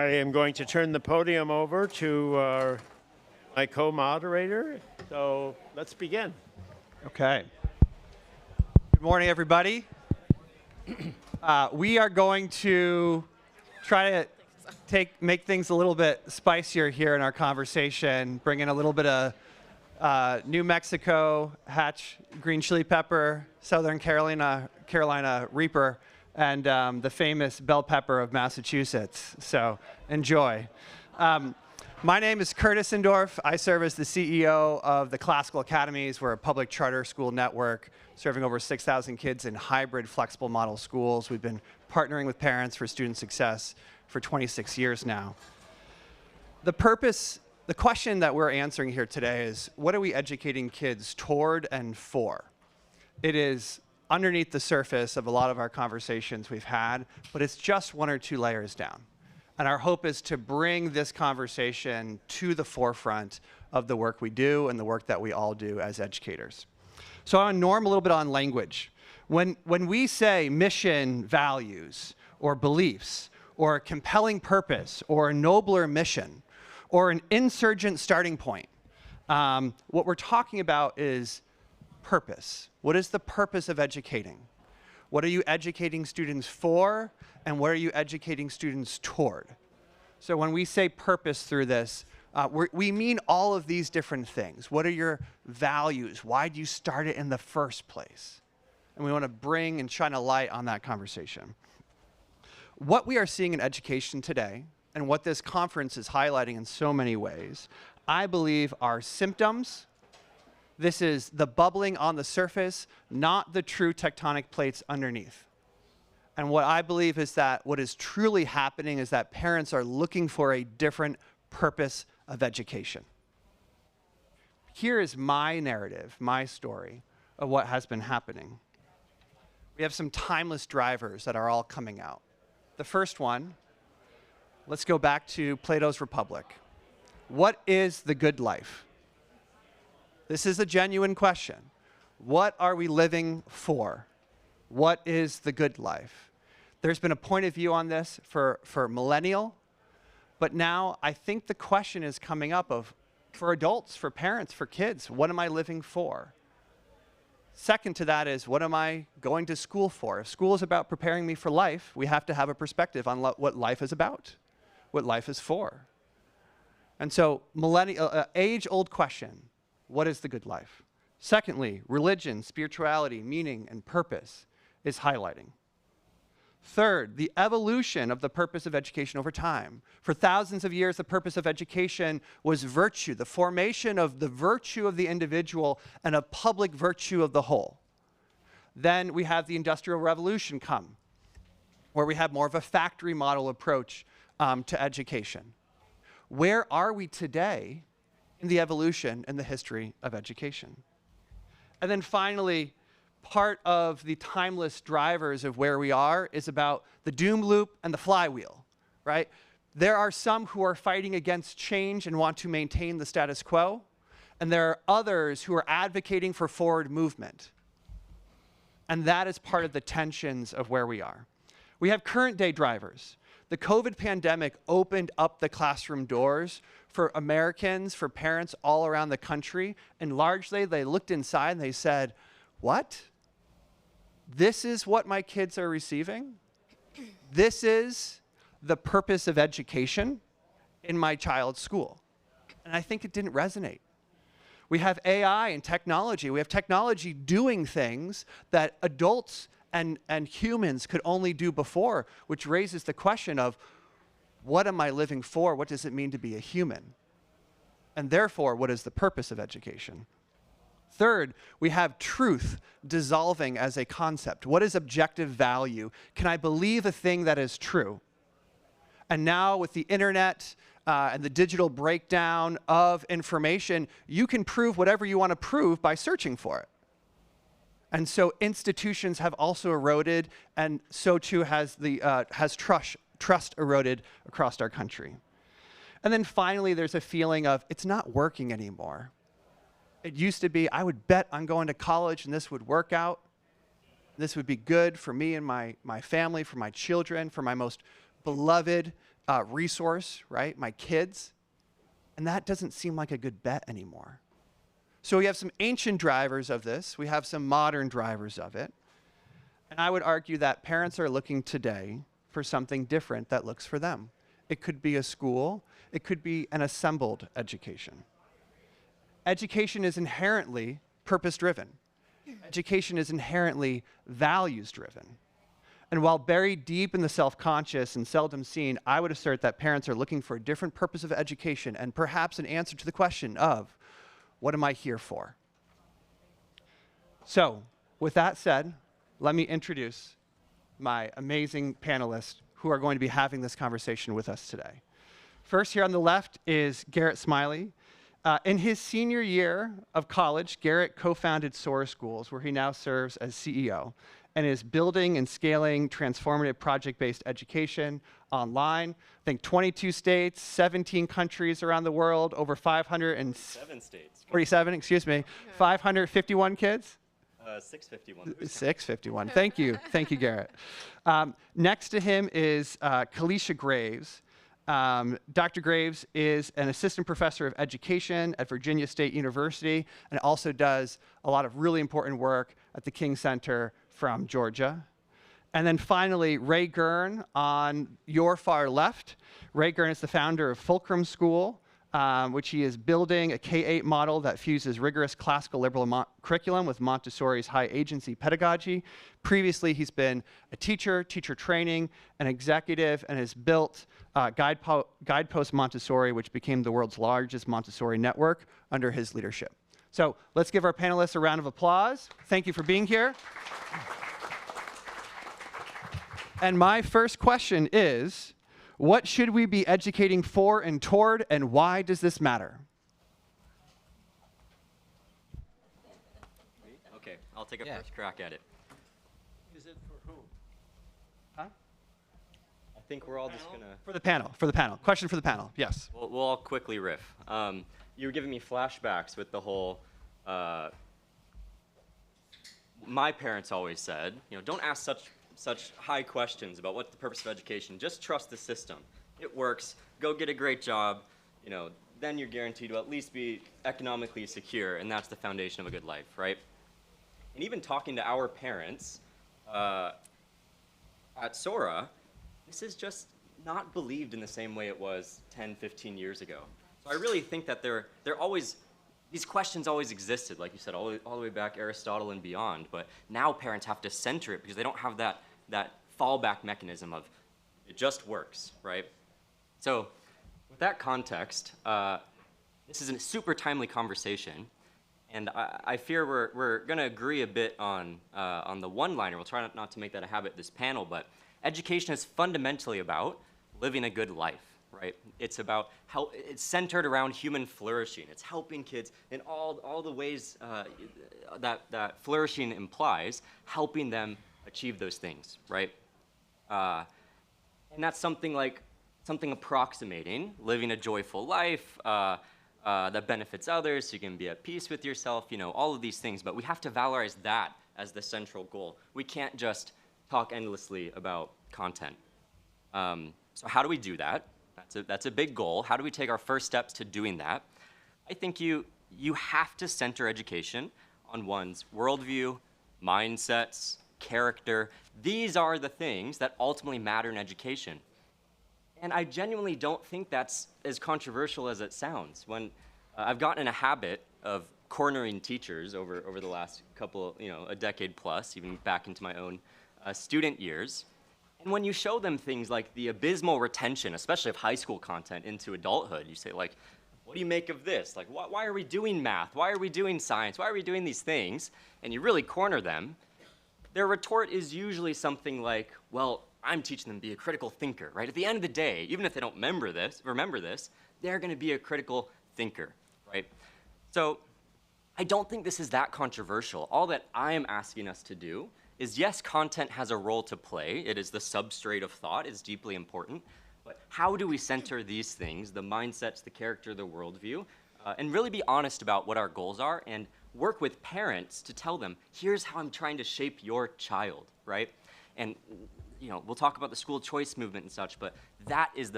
I am going to turn the podium over to my co-moderator. So let's begin. Okay. Good morning, everybody. We are going to try to make things a little bit spicier here in our conversation, bring in a little bit of New Mexico, Hatch, green chili pepper, Southern Carolina Reaper, and the famous bell pepper of Massachusetts. So enjoy. My name is Kurtis Indorf. I serve as the CEO of the Classical Academies. We're a public charter school network serving over 6,000 kids in hybrid flexible model schools. We've been partnering with parents for student success for 26 years now. The question that we're answering here today is, what are we educating kids toward and for? It is underneath the surface of a lot of our conversations we've had, but it's just one or two layers down. And our hope is to bring this conversation to the forefront of the work we do and the work that we all do as educators. So I want to norm a little bit on language. When we say mission, values, or beliefs, or a compelling purpose, or a nobler mission, or an insurgent starting point, what we're talking about is purpose. What is the purpose of educating? What are you educating students for, and what are you educating students toward? So when we say purpose through this, we mean all of these different things. What are your values? Why did you start it in the first place? And we want to bring and shine a light on that conversation. What we are seeing in education today, and what this conference is highlighting in so many ways, I believe are symptoms. This is the bubbling on the surface, not the true tectonic plates underneath. And what I believe is that what is truly happening is that parents are looking for a different purpose of education. Here is my narrative, my story of what has been happening. We have some timeless drivers that are all coming out. The first one, let's go back to Plato's Republic. What is the good life? This is a genuine question. What are we living for? What is the good life? There's been a point of view on this for millennial, but now I think the question is coming up of, for adults, for parents, for kids, what am I living for? Second to that is, what am I going to school for? If school is about preparing me for life, we have to have a perspective on what life is about, what life is for. And so, age-old question. What is the good life? Secondly, religion, spirituality, meaning, and purpose is highlighting. Third, the evolution of the purpose of education over time. For thousands of years, the purpose of education was virtue, the formation of the virtue of the individual and a public virtue of the whole. Then we have the Industrial Revolution come, where we have more of a factory model approach to education. Where are we today in the evolution and the history of education? And then finally, part of the timeless drivers of where we are is about the doom loop and the flywheel, right? There are some who are fighting against change and want to maintain the status quo, and there are others who are advocating for forward movement. And that is part of the tensions of where we are. We have current day drivers. The COVID pandemic opened up the classroom doors for Americans, for parents all around the country, and largely they looked inside and they said, what? This is what my kids are receiving? This is the purpose of education in my child's school. And I think it didn't resonate. We have AI and technology. We have technology doing things that adults and humans could only do before, which raises the question of, what am I living for? What does it mean to be a human? And therefore, what is the purpose of education? Third, we have truth dissolving as a concept. What is objective value? Can I believe a thing that is true? And now with the internet and the digital breakdown of information, you can prove whatever you want to prove by searching for it. And so institutions have also eroded, and so too has trust eroded across our country. And then finally, there's a feeling of, it's not working anymore. It used to be, I would bet on going to college and this would work out. This would be good for me and my family, for my children, for my most beloved resource, right? My kids. And that doesn't seem like a good bet anymore. So we have some ancient drivers of this. We have some modern drivers of it. And I would argue that parents are looking today for something different that looks for them. It could be a school. It could be an assembled education. Education is inherently purpose-driven. Education is inherently values-driven. And while buried deep in the self-conscious and seldom seen, I would assert that parents are looking for a different purpose of education and perhaps an answer to the question of, what am I here for? So, with that said, let me introduce my amazing panelists who are going to be having this conversation with us today. First, here on the left is Garrett Smiley. In his senior year of college, Garrett co-founded Sora Schools, where he now serves as CEO, and is building and scaling transformative project-based education online. I think 22 states, 17 countries around the world, over 7 states. 47, excuse me, 551 kids? 651. 651. Thank you. Thank you, Garrett. Next to him is Kelisha Graves. Dr. Graves is an assistant professor of education at Virginia State University and also does a lot of really important work at the King Center from Georgia. And then finally, Ray Girn on your far left. Ray Girn is the founder of Fulcrum School, which he is building a K-8 model that fuses rigorous classical liberal curriculum with Montessori's high agency pedagogy. Previously, he's been a teacher training, an executive, and has built Guidepost Montessori, which became the world's largest Montessori network under his leadership. So let's give our panelists a round of applause. Thank you for being here. And my first question is, what should we be educating for and toward, and why does this matter? Okay, I'll take a first crack at it. Is it for whom? Huh? I think we're all just gonna. For the panel. Question for the panel, yes. We'll all quickly riff. You were giving me flashbacks with the whole. My parents always said, don't ask such high questions about what's the purpose of education. Just trust the system. It works. Go get a great job. Then you're guaranteed to at least be economically secure, and that's the foundation of a good life, right? And even talking to our parents at Sora, this is just not believed in the same way it was 10, 15 years ago. So I really think that these questions always existed, like you said, all the way back Aristotle and beyond, but now parents have to center it because they don't have that fallback mechanism of it just works, right? So with that context, this is a super timely conversation, and I fear we're going to agree a bit on the one-liner. We'll try not to make that a habit this panel, but education is fundamentally about living a good life. Right? It's about how it's centered around human flourishing. It's helping kids in all the ways that flourishing implies, helping them achieve those things, right? And that's something approximating living a joyful life that benefits others, so you can be at peace with yourself, all of these things. But we have to valorize that as the central goal. We can't just talk endlessly about content. So how do we do that? That's a big goal. How do we take our first steps to doing that? I think you have to center education on one's worldview, mindsets, character. These are the things that ultimately matter in education. And I genuinely don't think that's as controversial as it sounds. When I've gotten in a habit of cornering teachers over the last couple, a decade plus, even back into my own student years. And when you show them things like the abysmal retention, especially of high school content, into adulthood, you say, like, what do you make of this? Like, why are we doing math? Why are we doing science? Why are we doing these things? And you really corner them. Their retort is usually something like, well, I'm teaching them to be a critical thinker, right? At the end of the day, even if they don't remember this, they're going to be a critical thinker, right? So I don't think this is that controversial. All that I am asking us to do is, yes, content has a role to play. It is the substrate of thought. It's deeply important. But how do we center these things, the mindsets, the character, the worldview, and really be honest about what our goals are and work with parents to tell them, here's how I'm trying to shape your child, right? And we'll talk about the school choice movement and such, but that is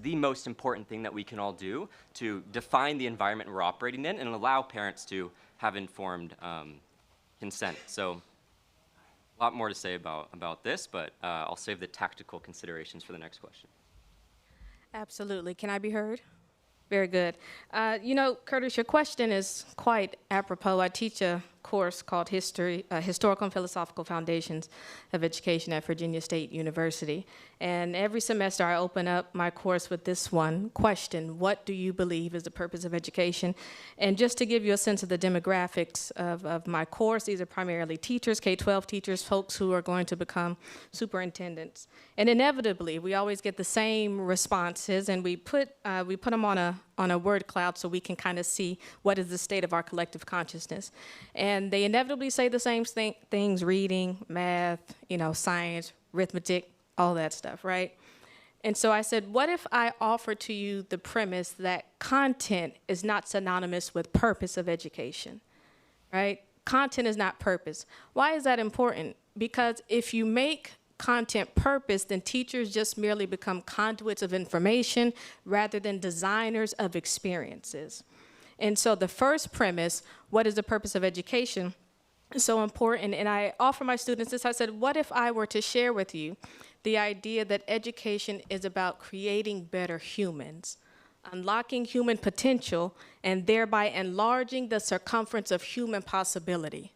the most important thing that we can all do to define the environment we're operating in and allow parents to have informed consent. So a lot more to say about this, but I'll save the tactical considerations for the next question. Absolutely. Can I be heard? Very good. Kurtis, your question is quite apropos. I teach a course called Historical and Philosophical Foundations of Education at Virginia State University. And every semester I open up my course with this one question: what do you believe is the purpose of education? And just to give you a sense of the demographics of my course, these are primarily teachers, K-12 teachers, folks who are going to become superintendents. And inevitably, we always get the same responses, and we put them on a word cloud so we can kind of see what is the state of our collective consciousness. And they inevitably say the same things: reading, math, science, arithmetic, all that stuff, right? And so I said, what if I offer to you the premise that content is not synonymous with purpose of education, right? Content is not purpose. Why is that important? Because if you make content purpose, then teachers just merely become conduits of information rather than designers of experiences. And so the first premise, what is the purpose of education, is so important. And I offer my students this. I said, what if I were to share with you the idea that education is about creating better humans, unlocking human potential, and thereby enlarging the circumference of human possibility?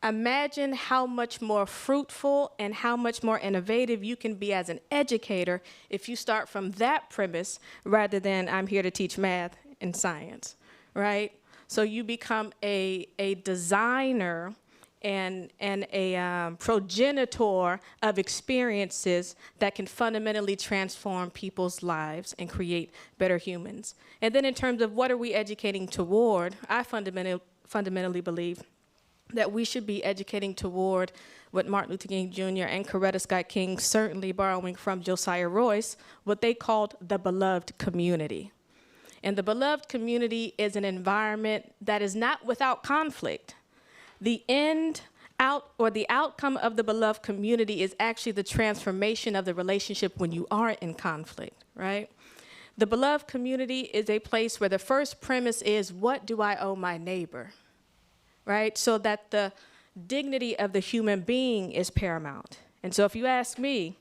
Imagine how much more fruitful and how much more innovative you can be as an educator if you start from that premise rather than I'm here to teach math and science, right? So you become a designer and a progenitor of experiences that can fundamentally transform people's lives and create better humans. And then in terms of what are we educating toward, I fundamentally believe that we should be educating toward what Martin Luther King Jr. and Coretta Scott King, certainly borrowing from Josiah Royce, what they called the beloved community. And the beloved community is an environment that is not without conflict. The outcome of the beloved community is actually the transformation of the relationship when you are in conflict, right? The beloved community is a place where the first premise is, what do I owe my neighbor, right? So that the dignity of the human being is paramount. And so if you ask me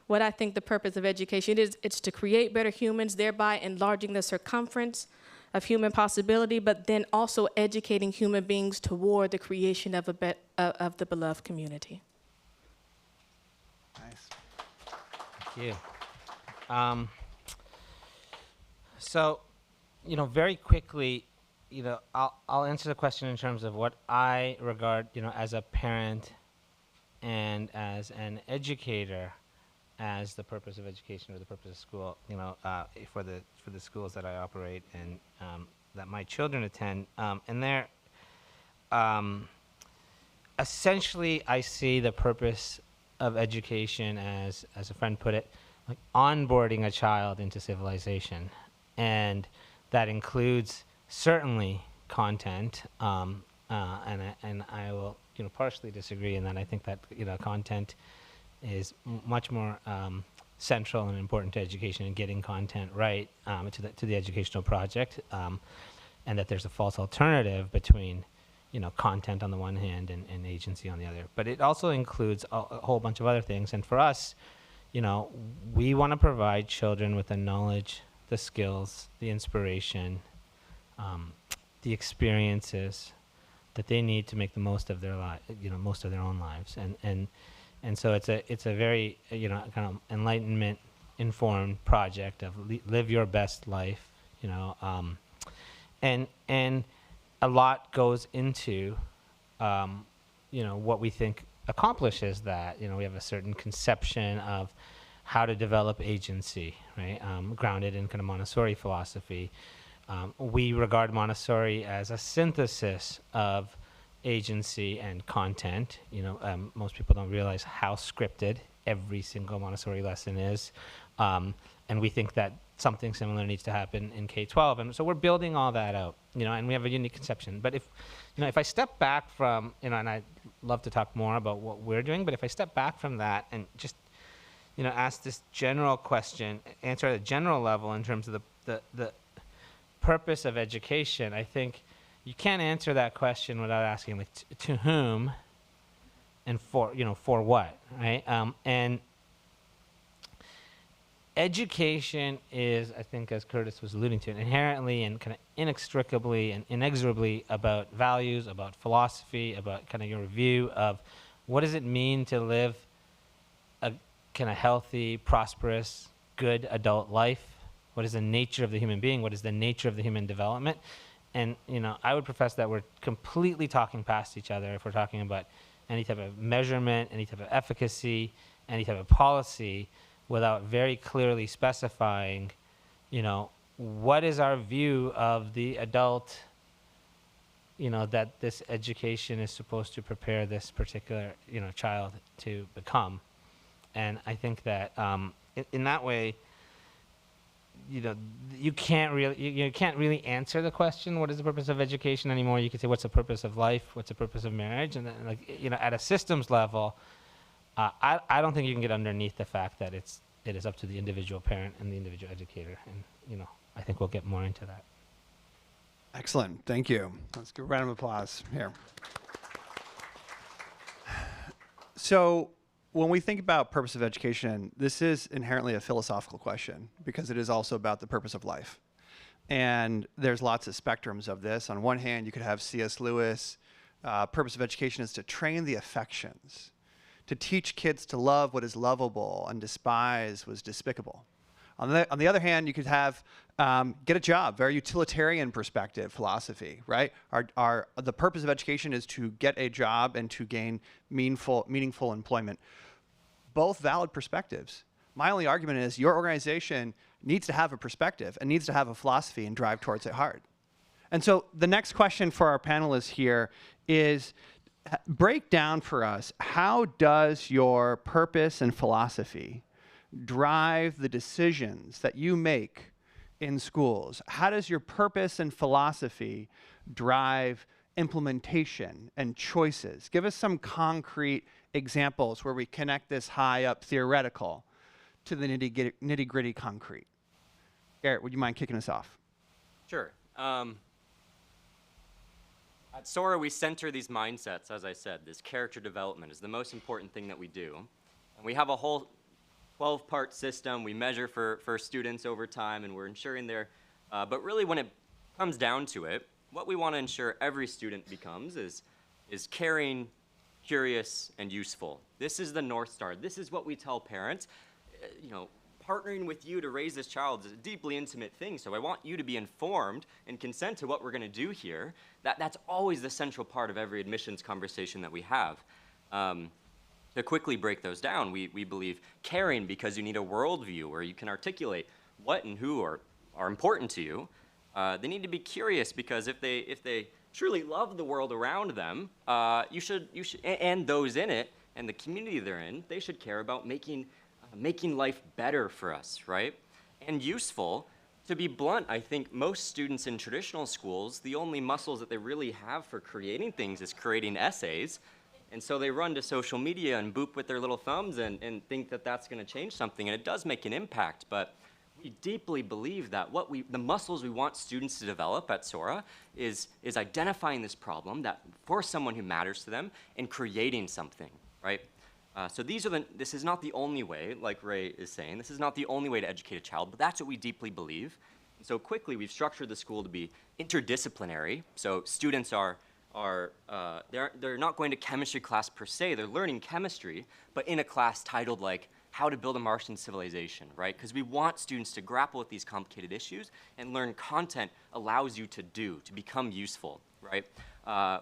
what I think the purpose of education is, it's to create better humans, thereby enlarging the circumference of human possibility, but then also educating human beings toward the creation of the beloved community. Nice. Thank you. So, very quickly, I'll answer the question in terms of what I regard, as a parent and as an educator, as the purpose of education or the purpose of school, for the schools that I operate and that my children attend. And they're essentially, I see the purpose of education as a friend put it, like onboarding a child into civilization, and that includes certainly content. And I will, partially disagree in that. I think that content is much more central and important to education and getting content right to the educational project, and that there's a false alternative between content on the one hand and agency on the other. But it also includes a whole bunch of other things. And for us, we want to provide children with the knowledge, the skills, the inspiration, the experiences that they need to make the most of their most of their own lives. And so it's a very kind of enlightenment informed project of live your best life, and a lot goes into what we think accomplishes that. We have a certain conception of how to develop agency, right? Grounded in kind of Montessori philosophy. We regard Montessori as a synthesis of agency and content. Most people don't realize how scripted every single Montessori lesson is. And we think that something similar needs to happen in K-12. And so we're building all that out, and we have a unique conception. But if I step back from, and I'd love to talk more about what we're doing, but if I step back from that and just ask this general question, answer at a general level in terms of the purpose of education, I think you can't answer that question without asking, like, to whom and for what, right? And education is, I think, as Kurtis was alluding to, inherently and kind of inextricably and inexorably about values, about philosophy, about kind of your view of what does it mean to live a kind of healthy, prosperous, good adult life? What is the nature of the human being? What is the nature of the human development? And, I would profess that we're completely talking past each other if we're talking about any type of measurement, any type of efficacy, any type of policy, without very clearly specifying, what is our view of the adult, that this education is supposed to prepare this particular, child to become. And I think that in that way, you can't really answer the question, what is the purpose of education anymore? You could say, what's the purpose of life? What's the purpose of marriage? And then, at a systems level, I don't think you can get underneath the fact that it is up to the individual parent and the individual educator. And, I think we'll get more into that. Excellent. Thank you. Let's give a round of applause here. So when we think about purpose of education, this is inherently a philosophical question because it is also about the purpose of life. And there's lots of spectrums of this. On one hand, you could have C.S. Lewis. Purpose of education is to train the affections, to teach kids to love what is lovable and despise what is despicable. On the other hand, you could have get a job, very utilitarian perspective philosophy, right? The purpose of education is to get a job and to gain meaningful employment. Both valid perspectives. My only argument is your organization needs to have a perspective and needs to have a philosophy and drive towards it hard. And so the next question for our panelists here is, break down for us, how does your purpose and philosophy drive the decisions that you make in schools? How does your purpose and philosophy drive implementation and choices? Give us some concrete examples where we connect this high up theoretical to the nitty-gritty concrete. Garrett, would you mind kicking us off? Sure. At Sora, we center these mindsets, as I said. This character development is the most important thing that we do. And we have a whole 12-part system. We measure for students over time, and we're ensuring they're, but really when it comes down to it, what we want to ensure every student becomes is caring, curious, and useful. This is the North Star. This is what we tell parents. Partnering with you to raise this child is a deeply intimate thing, so I want you to be informed and consent to what we're going to do here. That's always the central part of every admissions conversation that we have. To quickly break those down, we believe caring because you need a worldview where you can articulate what and who are important to you. They need to be curious because if they truly love the world around them, you should and those in it and the community they're in, they should care about making life better for us, right? And useful. To be blunt, I think most students in traditional schools, the only muscles that they really have for creating things is creating essays. And so they run to social media and boop with their little thumbs and think that that's going to change something. And it does make an impact, but we deeply believe that the muscles we want students to develop at Sora is identifying this problem that for someone who matters to them and creating something, right? So this is not the only way, like Ray is saying, this is not the only way to educate a child, but that's what we deeply believe. And so quickly, we've structured the school to be interdisciplinary. So students they're not going to chemistry class per se, they're learning chemistry, but in a class titled like How to Build a Martian Civilization, right? Because we want students to grapple with these complicated issues and learn content allows you to become useful, right?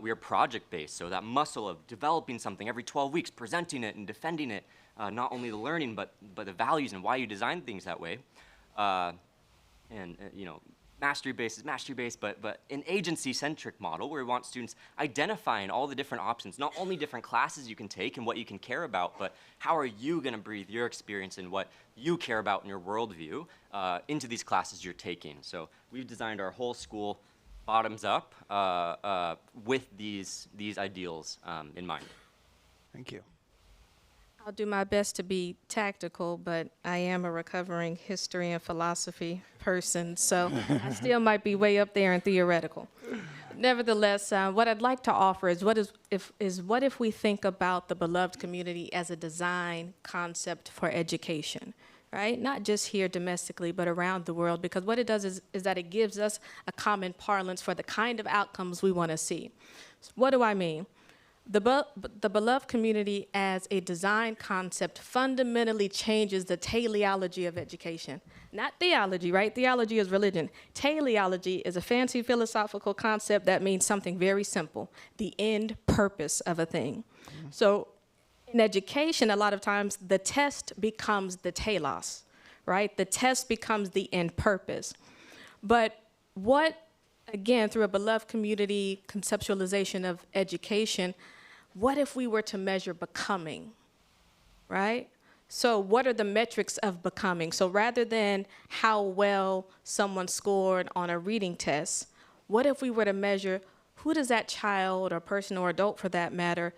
We are project-based, so that muscle of developing something every 12 weeks, presenting it and defending it, not only the learning, but the values and why you design things that way. Mastery-based is mastery-based, but an agency-centric model where we want students identifying all the different options, not only different classes you can take and what you can care about, but how are you going to breathe your experience and what you care about in your worldview into these classes you're taking. So we've designed our whole school bottoms up with these ideals in mind. Thank you. I'll do my best to be tactical, but I am a recovering history and philosophy person, so I still might be way up there in theoretical. Nevertheless, what I'd like to offer is what if we think about the beloved community as a design concept for education, right? Not just here domestically, but around the world, because what it does is that it gives us a common parlance for the kind of outcomes we want to see. What do I mean? The beloved community as a design concept fundamentally changes the teleology of education. Not theology, right? Theology is religion. Teleology is a fancy philosophical concept that means something very simple, the end purpose of a thing. So in education, a lot of times the test becomes the telos, right? The test becomes the end purpose. But what, again, through a beloved community conceptualization of education, what if we were to measure becoming, right? So what are the metrics of becoming? So rather than how well someone scored on a reading test, what if we were to measure who does that child or person or adult for that matter,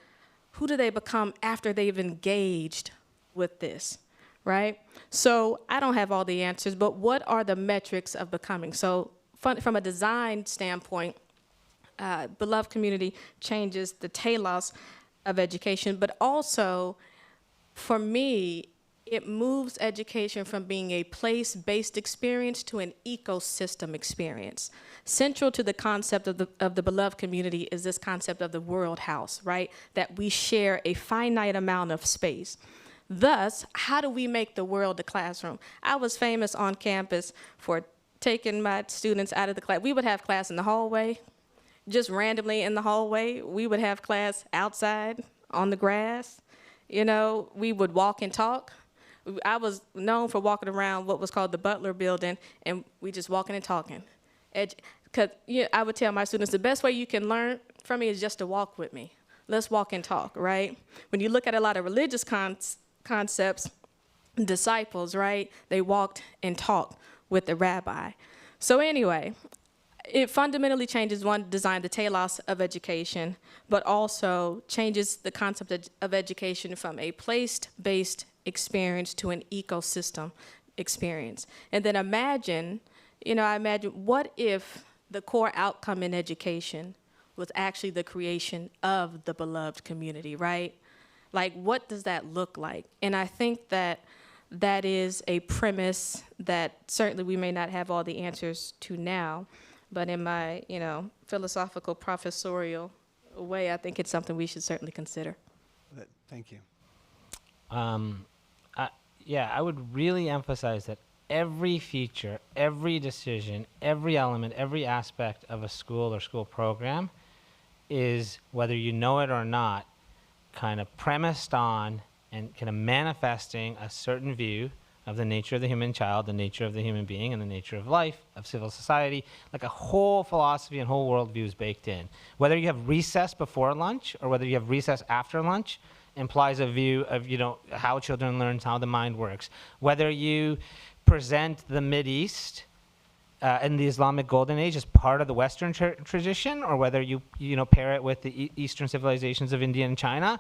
who do they become after they've engaged with this, right? So I don't have all the answers, but what are the metrics of becoming? So from a design standpoint, beloved community changes the telos of education, but also, for me, it moves education from being a place-based experience to an ecosystem experience. Central to the concept of the beloved community is this concept of the world house, right? That we share a finite amount of space. Thus, how do we make the world a classroom? I was famous on campus for taking my students out of the class. We would have class in the hallway, just randomly in the hallway. We would have class outside on the grass. You know, we would walk and talk. I was known for walking around what was called the Butler Building, and we just walking and talking. Because I would tell my students, the best way you can learn from me is just to walk with me. Let's walk and talk, right? When you look at a lot of religious concepts, disciples, right, they walked and talked with the rabbi. So anyway, it fundamentally changes, one, design, the telos of education, but also changes the concept of education from a place-based experience to an ecosystem experience. And then imagine, I imagine what if the core outcome in education was actually the creation of the beloved community, right? Like, what does that look like? And I think that that is a premise that certainly we may not have all the answers to now, but in my, philosophical professorial way, I think it's something we should certainly consider. Thank you. I would really emphasize that every feature, every decision, every element, every aspect of a school or school program is, whether you know it or not, kind of premised on and kind of manifesting a certain view of the nature of the human child, the nature of the human being, and the nature of life, of civil society. Like a whole philosophy and whole worldview is baked in. Whether you have recess before lunch or whether you have recess after lunch implies a view of, how children learn, how the mind works. Whether you present the Mideast and the Islamic Golden Age as part of the Western tradition, or whether you pair it with the Eastern civilizations of India and China,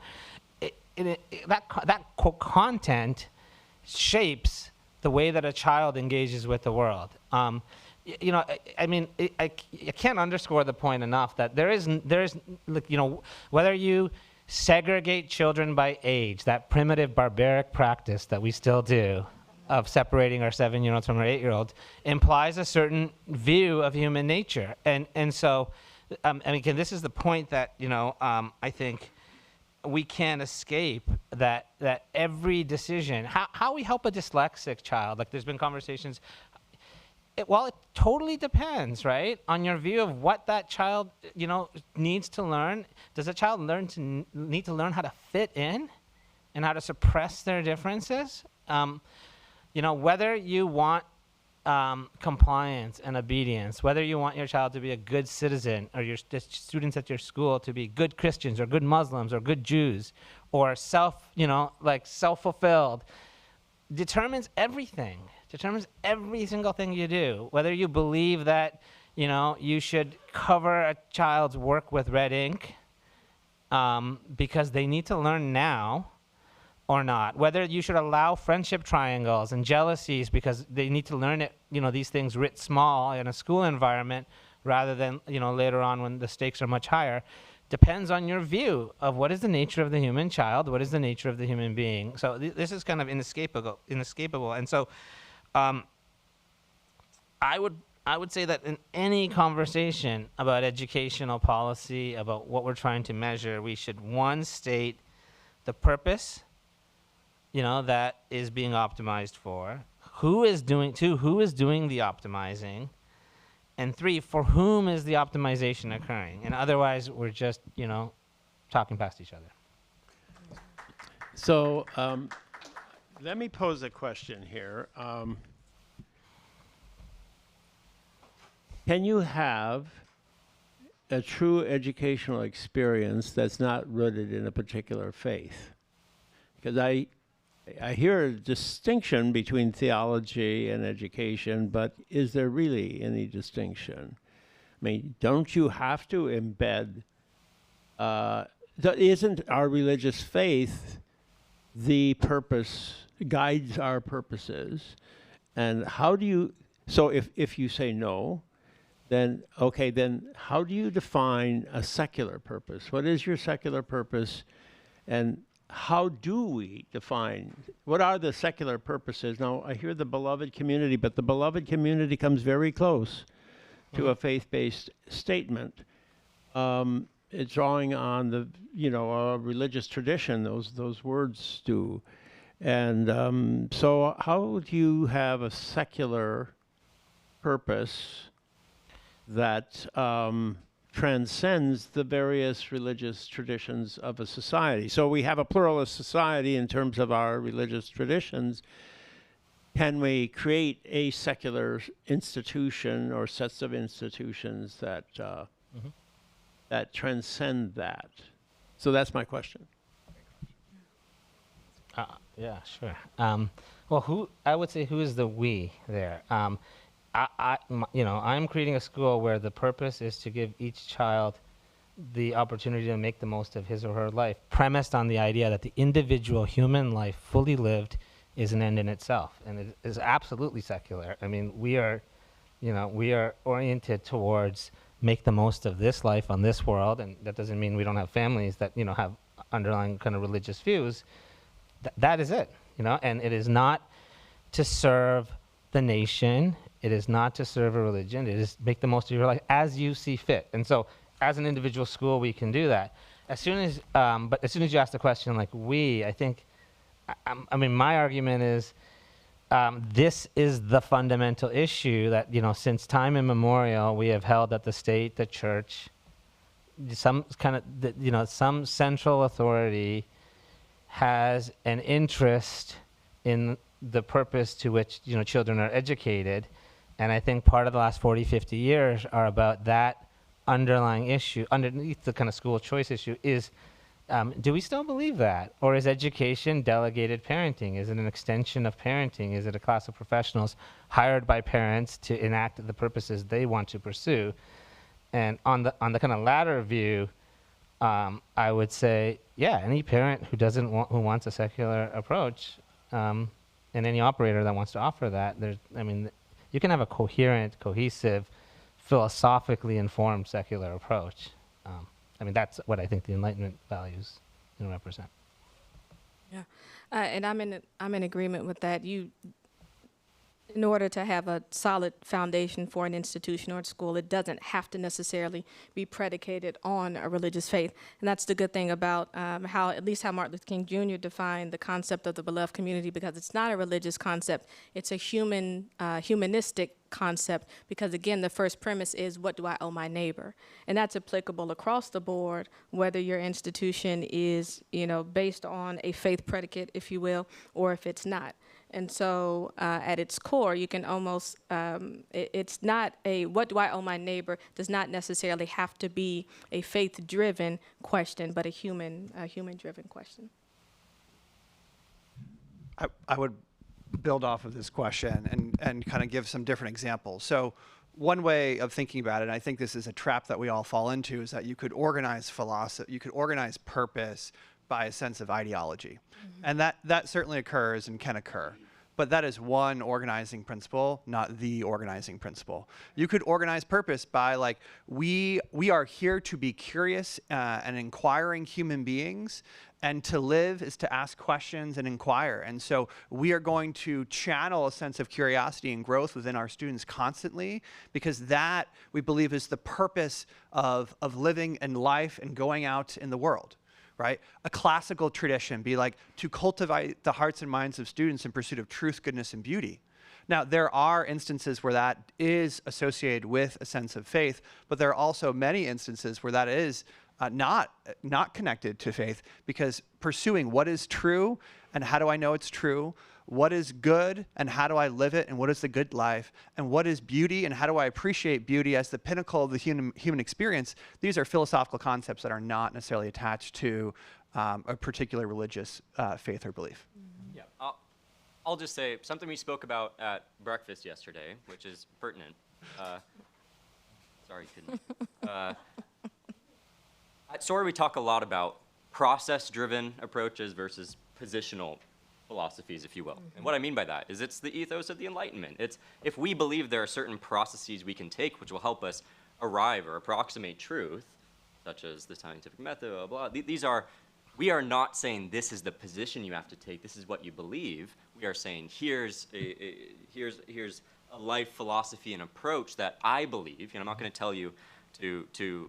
that content shapes the way that a child engages with the world. I can't underscore the point enough that there is, whether you segregate children by age, that primitive barbaric practice that we still do of separating our 7-year-olds from our 8-year-olds implies a certain view of human nature. And so, again, this is the point that, I think we can't escape, that every decision, how we help a dyslexic child, like there's been conversations, it totally depends, right, on your view of what that child, needs to learn. Does a child need to learn how to fit in and how to suppress their differences? Whether you want compliance and obedience, whether you want your child to be a good citizen, or the students at your school to be good Christians or good Muslims or good Jews, or self-fulfilled, determines everything, determines every single thing you do. Whether you believe that, you should cover a child's work with red ink because they need to learn now, or not, whether you should allow friendship triangles and jealousies because they need to learn it, these things writ small in a school environment rather than, later on when the stakes are much higher, depends on your view of what is the nature of the human child, what is the nature of the human being. So this is kind of inescapable. And so I would say that in any conversation about educational policy, about what we're trying to measure, we should, one, state the purpose, that is being optimized for, who is doing the optimizing, and 3, for whom is the optimization occurring? And otherwise, we're just, talking past each other. So let me pose a question here. Can you have a true educational experience that's not rooted in a particular faith? Because I hear a distinction between theology and education, but is there really any distinction? I mean, don't you have to embed, isn't our religious faith the purpose, guides our purposes? And how do you, so if you say no, then, okay, then how do you define a secular purpose? What is your secular purpose? And how do we define, what are the secular purposes? Now, I hear the beloved community, but the beloved community comes very close to a faith-based statement. It's drawing on the, a religious tradition, those words do. And so how do you have a secular purpose that transcends the various religious traditions of a society? So we have a pluralist society in terms of our religious traditions. Can we create a secular institution or sets of institutions that that transcend that? So that's my question. Yeah, sure. Well, I would say who is the we there? I'm creating a school where the purpose is to give each child the opportunity to make the most of his or her life, premised on the idea that the individual human life, fully lived, is an end in itself, and it is absolutely secular. I mean, we are oriented towards make the most of this life on this world, and that doesn't mean we don't have families that have underlying kind of religious views. That is it, and it is not to serve the nation. It is not to serve a religion. It is make the most of your life as you see fit. And so as an individual school, we can do that. But as soon as you ask the question, I think, my argument is this is the fundamental issue that, since time immemorial, we have held that the state, the church, some central authority has an interest in the purpose to which, children are educated. And I think part of the last 40, 50 years are about that underlying issue, underneath the kind of school choice issue is, do we still believe that? Or is education delegated parenting? Is it an extension of parenting? Is it a class of professionals hired by parents to enact the purposes they want to pursue? And on the kind of latter view, I would say, yeah, any parent who wants a secular approach, and any operator that wants to offer that, you can have a coherent, cohesive, philosophically informed secular approach. That's what I think the Enlightenment values represent. Yeah, and I'm in agreement with that. In order to have a solid foundation for an institution or a school, it doesn't have to necessarily be predicated on a religious faith. And that's the good thing about how Martin Luther King Jr. defined the concept of the beloved community, because it's not a religious concept. It's a humanistic concept, because again, the first premise is, what do I owe my neighbor? And that's applicable across the board, whether your institution is, based on a faith predicate, if you will, or if it's not. And so at its core, you can almost, it's not what do I owe my neighbor does not necessarily have to be a faith-driven question, but a human-driven question. I would build off of this question and kind of give some different examples. So one way of thinking about it, and I think this is a trap that we all fall into, is that you could organize philosophy, you could organize purpose by a sense of ideology. And that certainly occurs and can occur. But that is one organizing principle, not the organizing principle. You could organize purpose by like, we are here to be curious and inquiring human beings, and to live is to ask questions and inquire. And so we are going to channel a sense of curiosity and growth within our students constantly, because that, we believe, is the purpose of living in life and going out in the world. Right? A classical tradition be like to cultivate the hearts and minds of students in pursuit of truth, goodness, and beauty. Now, there are instances where that is associated with a sense of faith, but there are also many instances where that is not connected to faith, because pursuing what is true and how do I know it's true, what is good and how do I live it, and what is the good life, and what is beauty and how do I appreciate beauty as the pinnacle of the human experience. These are philosophical concepts that are not necessarily attached to a particular religious faith or belief. Yeah, I'll just say something we spoke about at breakfast yesterday, which is pertinent. Sorry, couldn't. At Sora, we talk a lot about process-driven approaches versus positional philosophies, if you will. And what I mean by that is it's the ethos of the Enlightenment. It's if we believe there are certain processes we can take which will help us arrive or approximate truth, such as the scientific method, blah, blah, blah. We are not saying this is the position you have to take, this is what you believe. We are saying here's a life philosophy and approach that I believe, and I'm not going to tell you to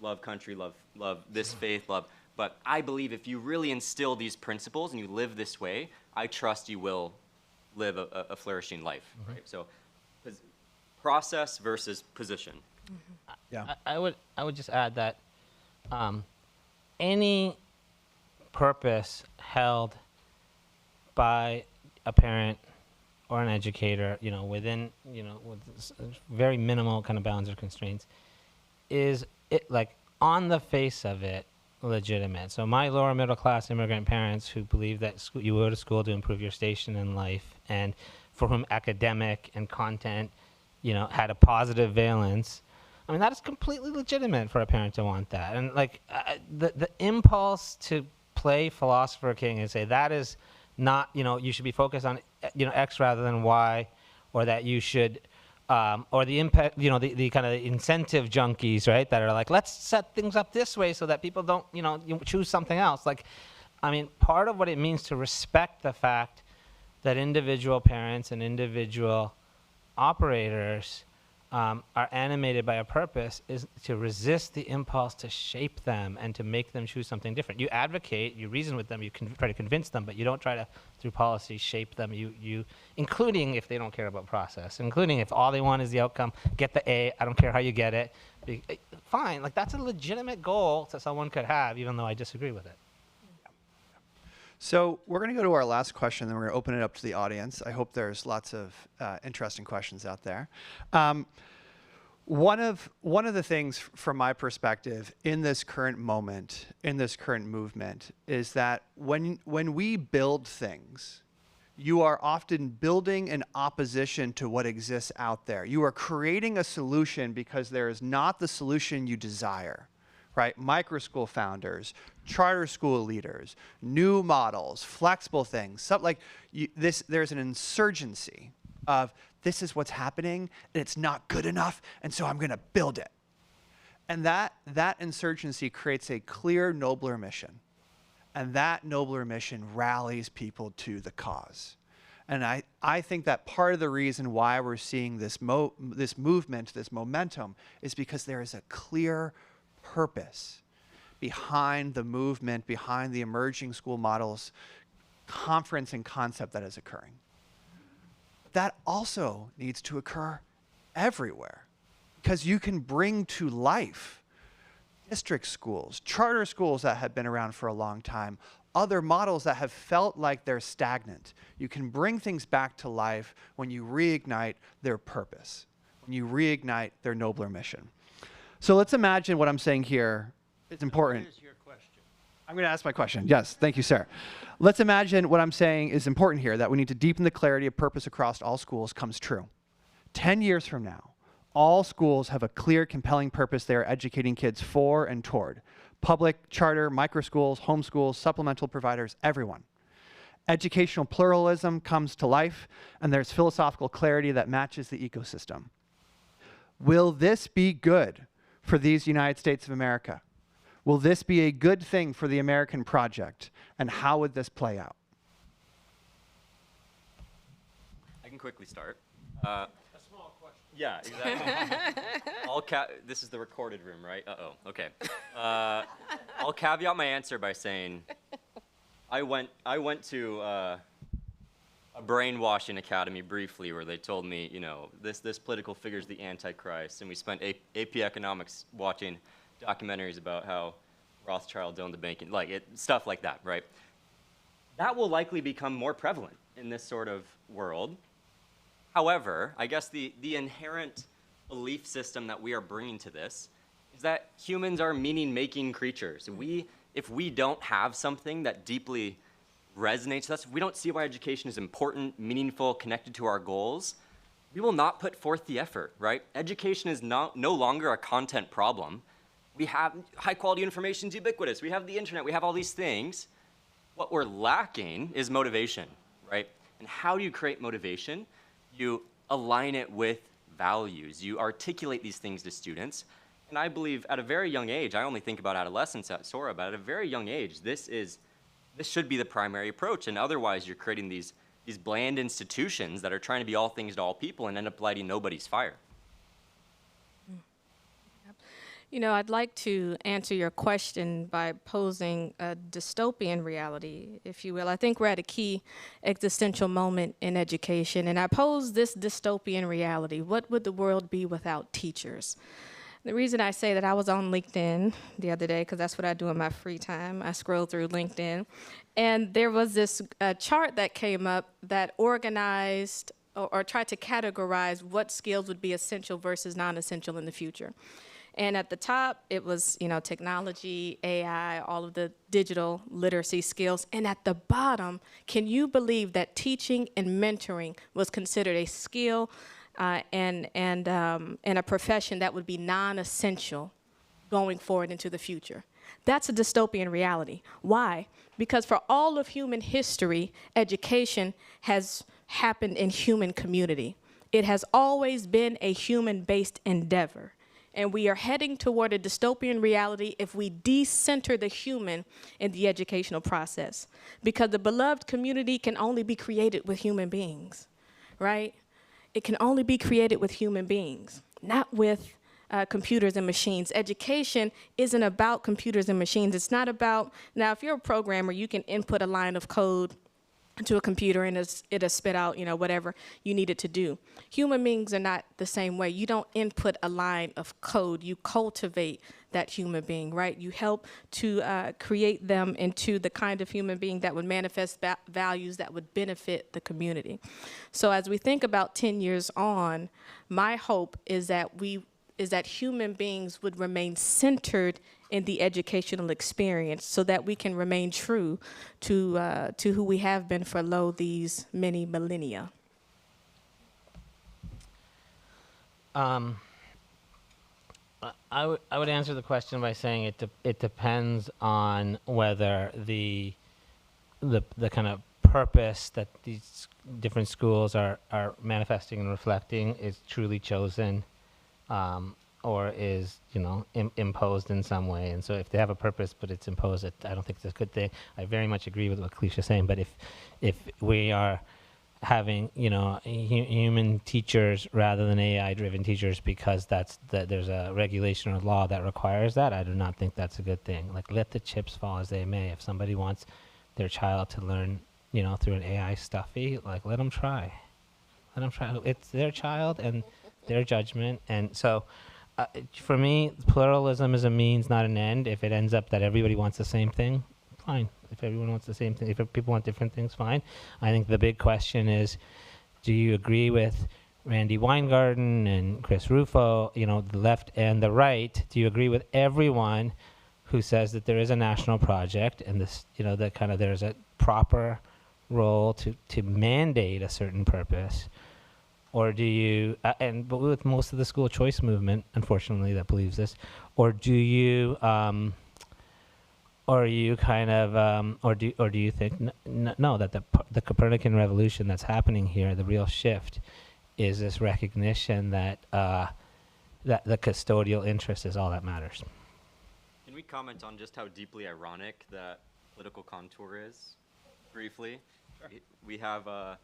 love country, love this faith, but I believe if you really instill these principles and you live this way, I trust you will live a flourishing life. Right? So, process versus position. Yeah. I would just add that any purpose held by a parent or an educator, within, with very minimal kind of bounds or constraints, is it like on the face of it legitimate. So my lower middle class immigrant parents who believe that you go to school to improve your station in life, and for whom academic and content, had a positive valence. I mean, that is completely legitimate for a parent to want that. And like the impulse to play philosopher king and say that is not, you should be focused on, X rather than Y, or that you should, or the impact, the kind of incentive junkies, right? That are like, let's set things up this way so that people don't, you choose something else. Like, I mean, part of what it means to respect the fact that individual parents and individual operators are animated by a purpose is to resist the impulse to shape them and to make them choose something different. You advocate, you reason with them, you can try to convince them, but you don't try to, through policy, shape them. You, including if they don't care about process, including if all they want is the outcome, get the A, I don't care how you get it. Fine, like that's a legitimate goal that someone could have, even though I disagree with it. So we're going to go to our last question, then we're going to open it up to the audience. I hope there's lots of interesting questions out there. One of the things from my perspective in this current moment, in this current movement, is that when we build things, you are often building in opposition to what exists out there. You are creating a solution because there is not the solution you desire. Right? Micro school founders, charter school leaders, new models, flexible things. There's an insurgency of this is what's happening and it's not good enough, and so I'm going to build it. And that insurgency creates a clear, nobler mission. And that nobler mission rallies people to the cause. And I think that part of the reason why we're seeing this movement, this momentum, is because there is a clear purpose behind the movement, behind the emerging school models conference and concept that is occurring. That also needs to occur everywhere, because you can bring to life district schools, charter schools that have been around for a long time, other models that have felt like they're stagnant. You can bring things back to life when you reignite their purpose, when you reignite their nobler mission. So let's imagine what I'm saying here is important. What is your question? I'm going to ask my question. Yes, thank you, sir. Let's imagine what I'm saying is important here, that we need to deepen the clarity of purpose across all schools comes true. 10 years from now, all schools have a clear, compelling purpose they are educating kids for and toward. Public, charter, microschools, homeschools, supplemental providers, everyone. Educational pluralism comes to life, and there's philosophical clarity that matches the ecosystem. Will this be good for these United States of America? Will this be a good thing for the American project? And how would this play out? I can quickly start. A small question. Yeah, exactly. This is the recorded room, right? Uh-oh, okay. I'll caveat my answer by saying I went to a brainwashing academy briefly where they told me, you know, this political figure is the Antichrist, and we spent AP Economics watching documentaries about how Rothschild owned the banking, stuff like that, right? That will likely become more prevalent in this sort of world. However, I guess the inherent belief system that we are bringing to this is that humans are meaning-making creatures. If we don't have something that deeply resonates with us, if we don't see why education is important, meaningful, connected to our goals, we will not put forth the effort, right? Education is no longer a content problem. We have high-quality information is ubiquitous. We have the internet. We have all these things. What we're lacking is motivation, right? And how do you create motivation? You align it with values. You articulate these things to students. And I believe at a very young age, I only think about adolescence at Sora, but at a very young age, this should be the primary approach. And otherwise, you're creating these bland institutions that are trying to be all things to all people and end up lighting nobody's fire. You know, I'd like to answer your question by posing a dystopian reality, if you will. I think we're at a key existential moment in education, and I pose this dystopian reality. What would the world be without teachers? The reason I say that, I was on LinkedIn the other day, because that's what I do in my free time. I scroll through LinkedIn, and there was this chart that came up that organized or tried to categorize what skills would be essential versus non-essential in the future. And at the top, it was, you know, technology, AI, all of the digital literacy skills. And at the bottom, can you believe that teaching and mentoring was considered a skill and a profession that would be non-essential going forward into the future? That's a dystopian reality. Why? Because for all of human history, education has happened in human community. It has always been a human-based endeavor. And we are heading toward a dystopian reality if we decenter the human in the educational process. Because the beloved community can only be created with human beings, right? It can only be created with human beings, not with computers and machines. Education isn't about computers and machines. It's not about, now if you're a programmer, you can input a line of code to a computer and it'll spit out, you know, whatever you need it to do. Human beings are not the same way. You don't input a line of code. You cultivate that human being, right? You help to create them into the kind of human being that would manifest values that would benefit the community. So as we think about 10 years on, my hope is that human beings would remain centered in the educational experience so that we can remain true to who we have been for these many millennia. I would answer the question by saying it depends on whether the kind of purpose that these different schools are manifesting and reflecting is truly chosen, or is, you know, imposed in some way. And so if they have a purpose but it's imposed, I don't think it's a good thing. I very much agree with what Kelisha is saying, but if we are having, you know, human teachers rather than AI-driven teachers because there's a regulation or law that requires that, I do not think that's a good thing. Like, let the chips fall as they may. If somebody wants their child to learn, you know, through an AI stuffy, like, let them try. Let them try. It's their child and their judgment. And so for me, pluralism is a means, not an end. If it ends up that everybody wants the same thing, fine. If everyone wants the same thing, if people want different things, fine. I think the big question is, do you agree with Randy Weingarten and Chris Rufo, you know, the left and the right? Do you agree with everyone who says that there is a national project and this, you know, that kind of there's a proper role to mandate a certain purpose? Or do you, but with most of the school choice movement, unfortunately, that believes this, or do you or are you kind of, or do you think no, that the Copernican revolution that's happening here, the real shift, is this recognition that that the custodial interest is all that matters? Can we comment on just how deeply ironic that political contour is, briefly? Sure. We have a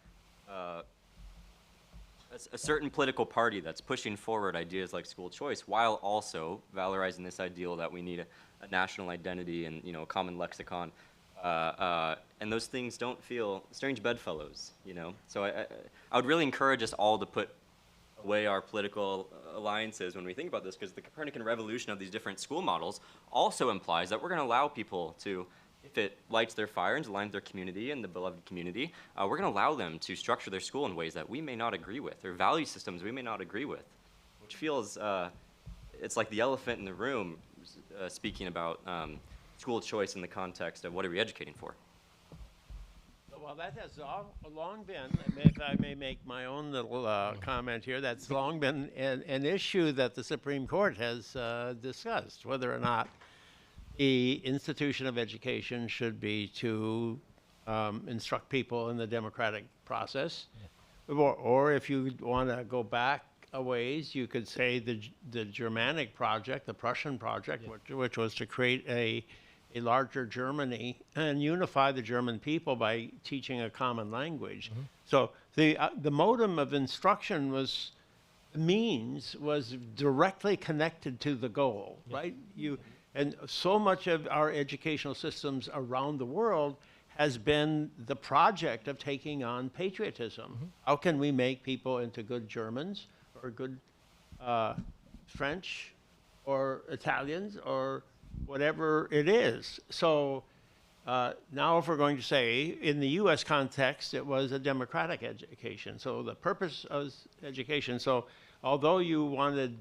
certain political party that's pushing forward ideas like school choice while also valorizing this ideal that we need a national identity and, you know, a common lexicon. And those things don't feel strange bedfellows, you know? So I would really encourage us all to put away our political alliances when we think about this, because the Copernican revolution of these different school models also implies that we're going to allow people to, if it lights their fire and aligns their community and the beloved community, we're going to allow them to structure their school in ways that we may not agree with, or value systems we may not agree with, which feels, it's like the elephant in the room speaking about school choice in the context of what are we educating for. Well, that has long been, if I may make my own little comment here, that's long been an issue that the Supreme Court has discussed, whether or not the institution of education should be to instruct people in the democratic process. Or if you want to go back a ways, you could say the Germanic project, the Prussian project, which was to create a larger Germany and unify the German people by teaching a common language. Mm-hmm. So the modem of instruction was directly connected to the goal, right? And so much of our educational systems around the world has been the project of taking on patriotism. Mm-hmm. How can we make people into good Germans or good French or Italians or whatever it is? So now if we're going to say, in the US context, it was a democratic education. So the purpose of education, so although you wanted,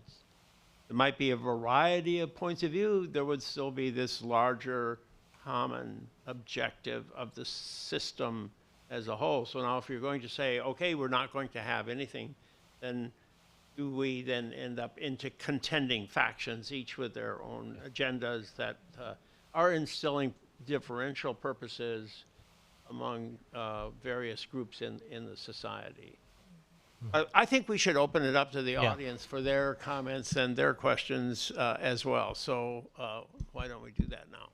there might be a variety of points of view, there would still be this larger common objective of the system as a whole. So now if you're going to say, okay, we're not going to have anything, then do we then end up into contending factions, each with their own agendas that are instilling differential purposes among various groups in the society? I think we should open it up to the audience for their comments and their questions as well. So why don't we do that now?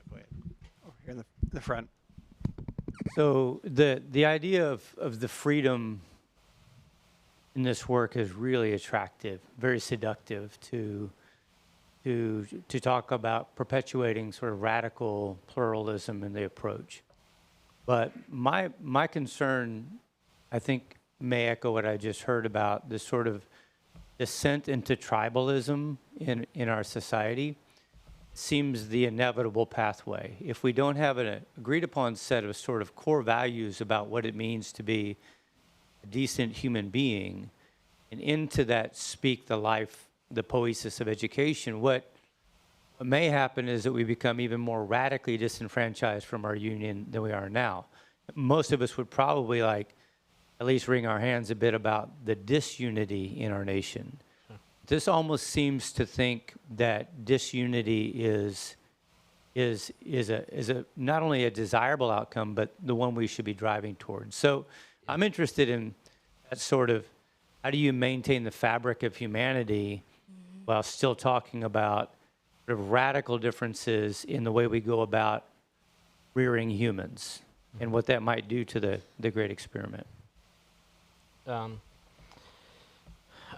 Go ahead. Over here in the front. So the idea of the freedom in this work is really attractive, very seductive to talk about perpetuating sort of radical pluralism in the approach. But my concern, I think, may echo what I just heard about this sort of descent into tribalism in our society. Seems the inevitable pathway. If we don't have an agreed upon set of sort of core values about what it means to be a decent human being, and into that speak the life, the poesis of education, what may happen is that we become even more radically disenfranchised from our union than we are now. Most of us would probably at least wring our hands a bit about the disunity in our nation. This almost seems to think that disunity is a not only a desirable outcome, but the one we should be driving towards. So I'm interested in that sort of, how do you maintain the fabric of humanity while still talking about sort of radical differences in the way we go about rearing humans and what that might do to the great experiment?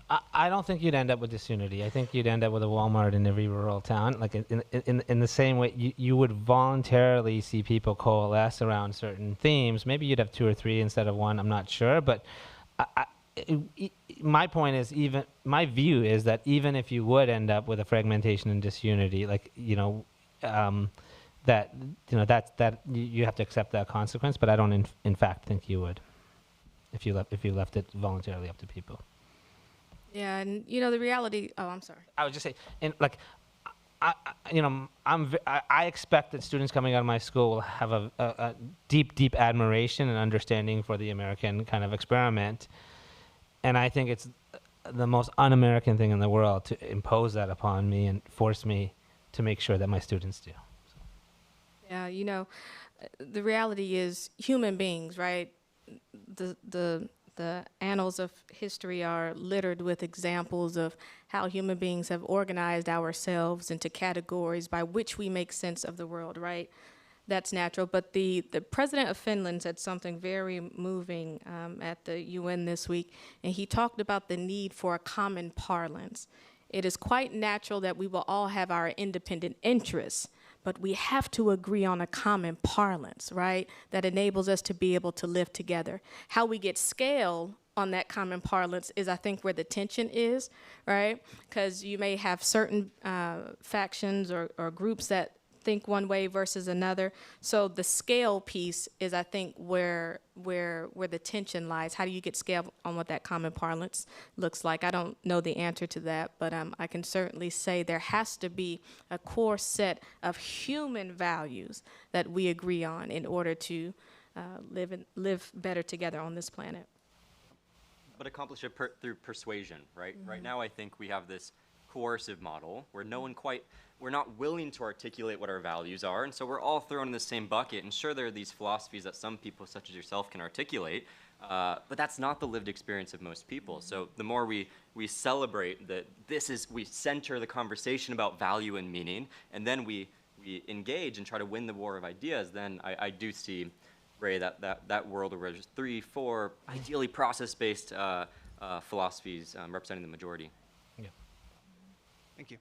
I don't think you'd end up with disunity. I think you'd end up with a Walmart in every rural town. Like in the same way, you would voluntarily see people coalesce around certain themes. Maybe you'd have 2 or 3 instead of 1. I'm not sure, but my point is, my view is that even if you would end up with a fragmentation and disunity, that you have to accept that consequence. But I don't, in fact, think you would if you left it voluntarily up to people. Yeah, and the reality. Oh, I'm sorry. I would just say, I expect that students coming out of my school will have a deep admiration and understanding for the American kind of experiment, and I think it's the most un-American thing in the world to impose that upon me and force me to make sure that my students do. Yeah, you know, the reality is human beings, right? The annals of history are littered with examples of how human beings have organized ourselves into categories by which we make sense of the world, right? That's natural. But the president of Finland said something very moving at the UN this week, and he talked about the need for a common parlance. It is quite natural that we will all have our independent interests, but we have to agree on a common parlance, right? That enables us to be able to live together. How we get scale on that common parlance is, I think, where the tension is, right? Because you may have certain factions or groups that think one way versus another. So the scale piece is, I think, where the tension lies. How do you get scale on what that common parlance looks like? I don't know the answer to that, but I can certainly say there has to be a core set of human values that we agree on in order to live better together on this planet. But accomplish it through persuasion, right? Right now, I think we have this coercive model where we're not willing to articulate what our values are, and so we're all thrown in the same bucket. And sure, there are these philosophies that some people, such as yourself, can articulate, but that's not the lived experience of most people. So the more we celebrate that we center the conversation about value and meaning, and then we engage and try to win the war of ideas, then I do see, Ray, that world where there's 3, 4 ideally process-based philosophies representing the majority. Yeah. Thank you.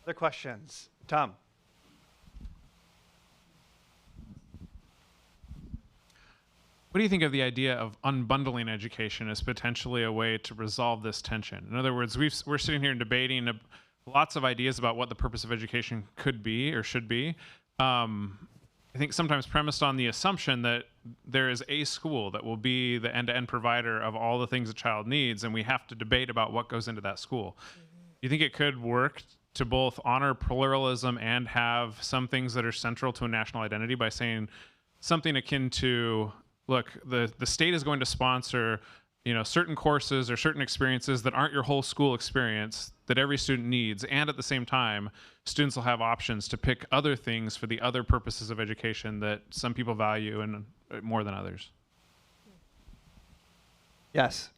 Other questions? Tom. What do you think of the idea of unbundling education as potentially a way to resolve this tension? In other words, we're sitting here and debating lots of ideas about what the purpose of education could be or should be. I think sometimes premised on the assumption that there is a school that will be the end-to-end provider of all the things a child needs, and we have to debate about what goes into that school. Do you think it could work to both honor pluralism and have some things that are central to a national identity by saying something akin to, look, the state is going to sponsor, certain courses or certain experiences that aren't your whole school experience that every student needs, and at the same time, students will have options to pick other things for the other purposes of education that some people value and more than others. Yes.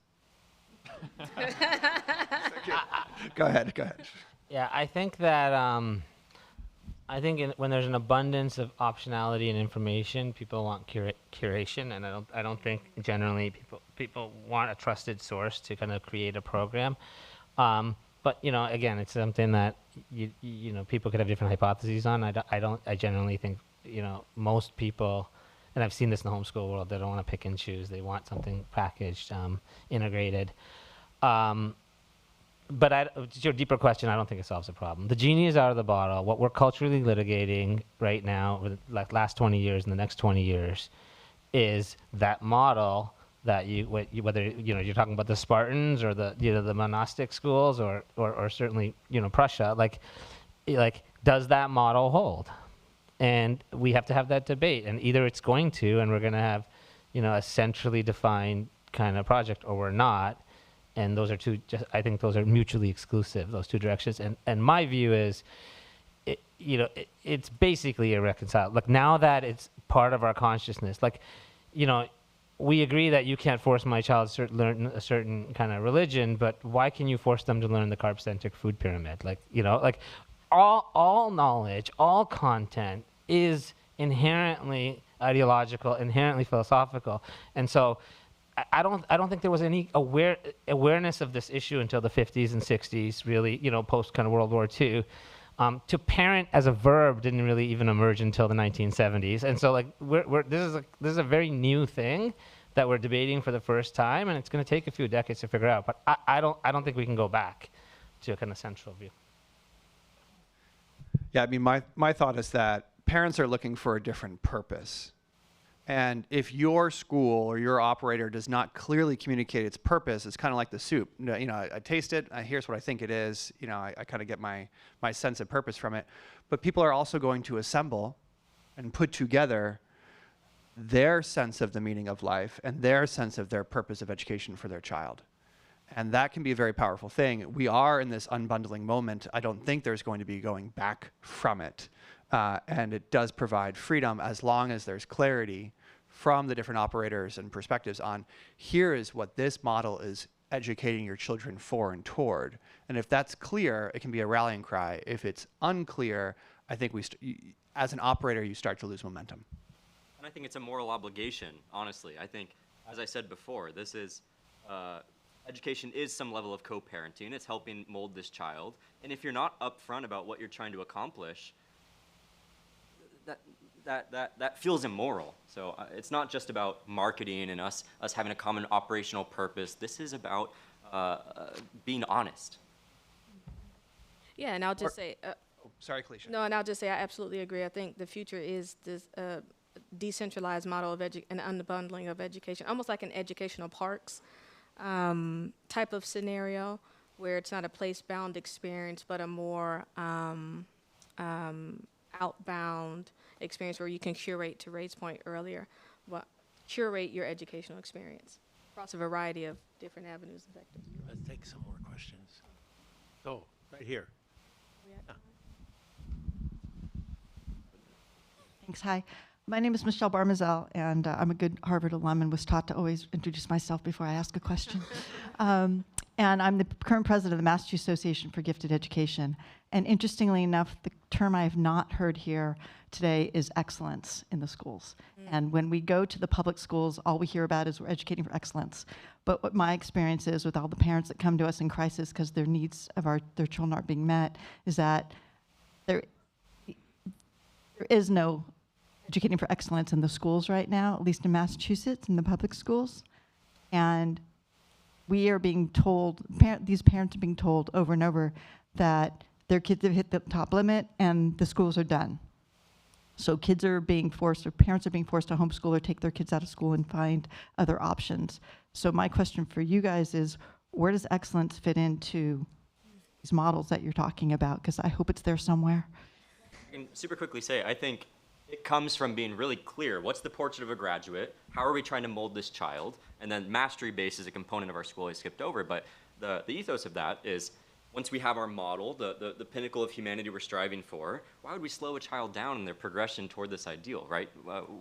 Go ahead. Yeah, I think that when there's an abundance of optionality and information, people want curation, and I don't think generally people want a trusted source to kind of create a program. But again, it's something that people could have different hypotheses on. I generally think most people, and I've seen this in the homeschool world, they don't want to pick and choose. They want something packaged, integrated. But to your deeper question, I don't think it solves the problem. The genie is out of the bottle. What we're culturally litigating right now, over the last 20 years and the next 20 years, is that model that whether you're talking about the Spartans or the monastic schools or certainly Prussia, like does that model hold? And we have to have that debate. And either it's going to, and we're going to have a centrally defined kind of project, or we're not. And those are I think those are mutually exclusive, those two directions. And my view is, it's basically irreconcilable. Like, now that it's part of our consciousness, we agree that you can't force my child to learn a certain kind of religion, but why can you force them to learn the carb-centric food pyramid? All knowledge, all content is inherently ideological, inherently philosophical. And so I don't think there was any awareness of this issue until the 50s and 60s, really, post kind of World War II. To parent as a verb didn't really even emerge until the 1970s. And so this is a very new thing that we're debating for the first time, and it's going to take a few decades to figure out. But I don't think we can go back to a kind of central view. Yeah, I mean, my thought is that parents are looking for a different purpose. And if your school or your operator does not clearly communicate its purpose, it's kind of like the soup. I taste it, here's what I think it is, I kind of get my sense of purpose from it. But people are also going to assemble and put together their sense of the meaning of life and their sense of their purpose of education for their child. And that can be a very powerful thing. We are in this unbundling moment. I don't think there's going to be going back from it. And it does provide freedom as long as there's clarity from the different operators and perspectives on here is what this model is educating your children for and toward. And if that's clear, it can be a rallying cry. If it's unclear, I think as an operator, you start to lose momentum. And I think it's a moral obligation, honestly. I think, as I said before, this is, education is some level of co-parenting. It's helping mold this child. And if you're not upfront about what you're trying to accomplish, that feels immoral. So it's not just about marketing and us having a common operational purpose. This is about being honest. Yeah, and I'll just say, Sorry, Kelisha. no, and I'll just say I absolutely agree. I think the future is this decentralized model of an unbundling of education, almost like an educational parks type of scenario, where it's not a place-bound experience, but a more outbound experience where you can curate, to Ray's point earlier, curate your educational experience across a variety of different avenues and vectors. Let's take some more questions. So, right here. Thanks. Hi. My name is Michelle Barmazel, and I'm a good Harvard alum and was taught to always introduce myself before I ask a question. And I'm the current president of the Massachusetts Association for Gifted Education. And interestingly enough, the term I have not heard here today is excellence in the schools. And when we go to the public schools, all we hear about is we're educating for excellence. But what my experience is with all the parents that come to us in crisis because their needs of their children aren't being met is that there is no educating for excellence in the schools right now, at least in Massachusetts, in the public schools. And we are being told, these parents are being told over and over that their kids have hit the top limit and the schools are done. So kids are being forced, or parents are being forced to homeschool or take their kids out of school and find other options. So my question for you guys is, where does excellence fit into these models that you're talking about? Because I hope it's there somewhere. I can super quickly say, I think it comes from being really clear. What's the portrait of a graduate? How are we trying to mold this child? And then mastery base is a component of our school I skipped over. But the ethos of that is, once we have our model, the pinnacle of humanity we're striving for, why would we slow a child down in their progression toward this ideal, right?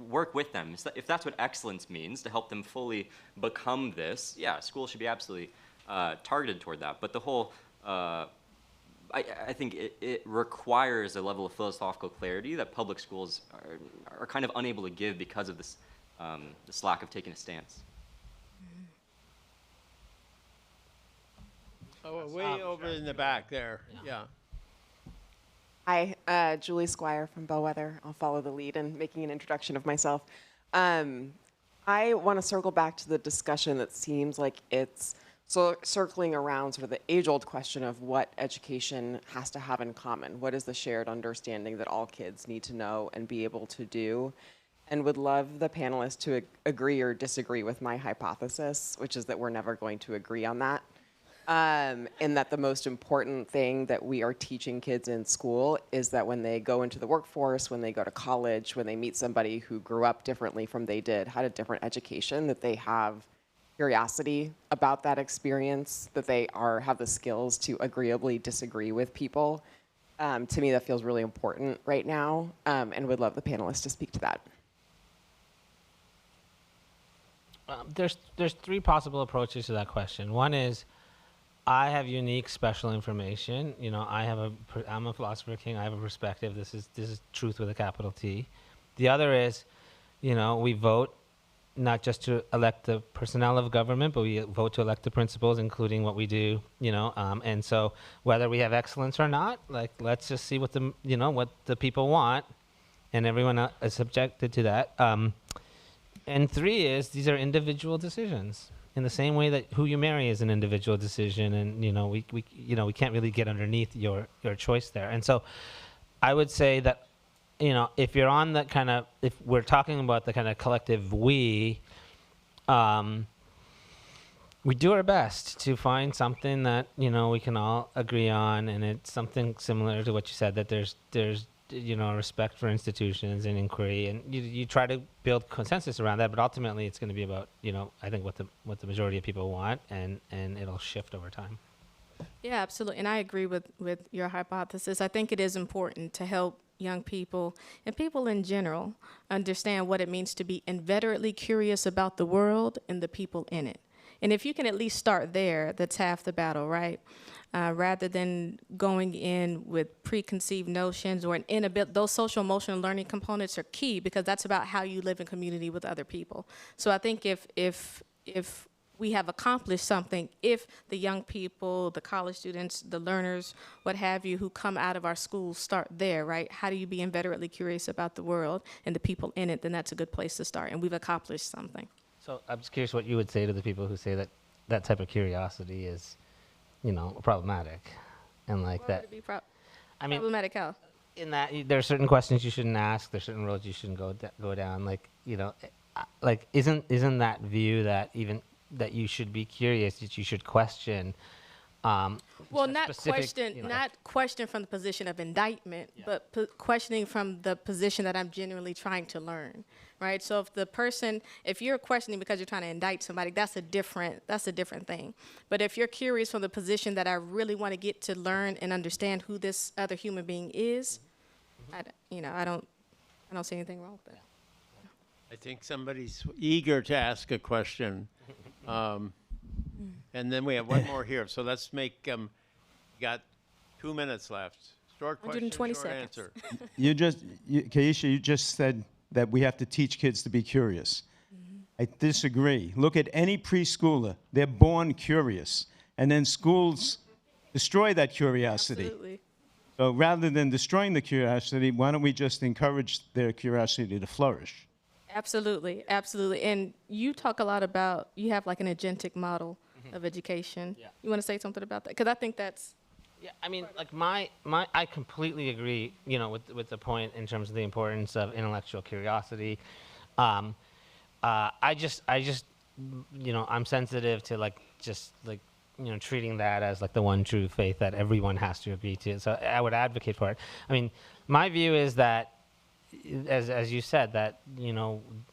Work with them. If that's what excellence means, to help them fully become this, yeah, school should be absolutely targeted toward that. But the whole, I think it requires a level of philosophical clarity that public schools are kind of unable to give because of this lack of taking a stance. Oh, way over in the back there. Yeah. Hi, Julie Squire from Bellwether. I'll follow the lead in making an introduction of myself. I want to circle back to the discussion that seems like it's circling around sort of the age-old question of what education has to have in common. What is the shared understanding that all kids need to know and be able to do? And would love the panelists to agree or disagree with my hypothesis, which is that we're never going to agree on that. And that the most important thing that we are teaching kids in school is that when they go into the workforce, when they go to college, when they meet somebody who grew up differently from they did, had a different education, that they have curiosity about that experience, that they have the skills to agreeably disagree with people. To me, that feels really important right now, and would love the panelists to speak to that. There's three possible approaches to that question. One is, I have unique special information. You know, I'm a philosopher king. I have a perspective. This is truth with a capital T. The other is, you know, we vote not just to elect the personnel of government, but we vote to elect the principals, including what we do. You know, and so whether we have excellence or not, like, let's just see what the people want, and everyone is subjected to that. And three is, these are individual decisions. In the same way that who you marry is an individual decision, and we can't really get underneath your choice there. And so, I would say that, you know, if you're on that kind of, if we're talking about the kind of collective we do our best to find something that, you know, we can all agree on, and it's something similar to what you said, that there's respect for institutions and inquiry, and you try to build consensus around that. But ultimately, it's going to be about, I think what the majority of people want, and it'll shift over time. Yeah, absolutely. And I agree with your hypothesis. I think it is important to help young people and people in general understand what it means to be inveterately curious about the world and the people in it. And if you can at least start there, that's half the battle, right? Rather than going in with preconceived notions or an inability. Those social emotional learning components are key because that's about how you live in community with other people. So I think if we have accomplished something, if the young people, the college students, the learners, what have you, who come out of our schools start there, right? How do you be inveterately curious about the world and the people in it? Then that's a good place to start, and we've accomplished something. So I'm just curious what you would say to the people who say that that type of curiosity is, problematic, and like Why that. would it be problematic how? In that there are certain questions you shouldn't ask, there's certain roads you shouldn't go down. Isn't that view that even that you should be curious, that you should question? Well, not question from the position of indictment, but questioning from the position that I'm genuinely trying to learn, right? So if you're questioning because you're trying to indict somebody, that's a different thing. But if you're curious from the position that I really want to get to learn and understand who this other human being is, I don't see anything wrong with that. I think somebody's eager to ask a question. And then we have one more here. So let's make, got 2 minutes left. Short question, 120 short seconds. answer. Kelisha, you just said that we have to teach kids to be curious. I disagree. Look at any preschooler. They're born curious. And then schools destroy that curiosity. Absolutely. So rather than destroying the curiosity, why don't we just encourage their curiosity to flourish? Absolutely, absolutely. And you talk a lot about, you have like an agentic model of education. Yeah. You want to say something about that? Because I think that's... Yeah, I mean, like I completely agree, with the point in terms of the importance of intellectual curiosity. I just, I'm sensitive to treating that as like the one true faith that everyone has to agree to. So I would advocate for it. I mean, my view is that, as you said, that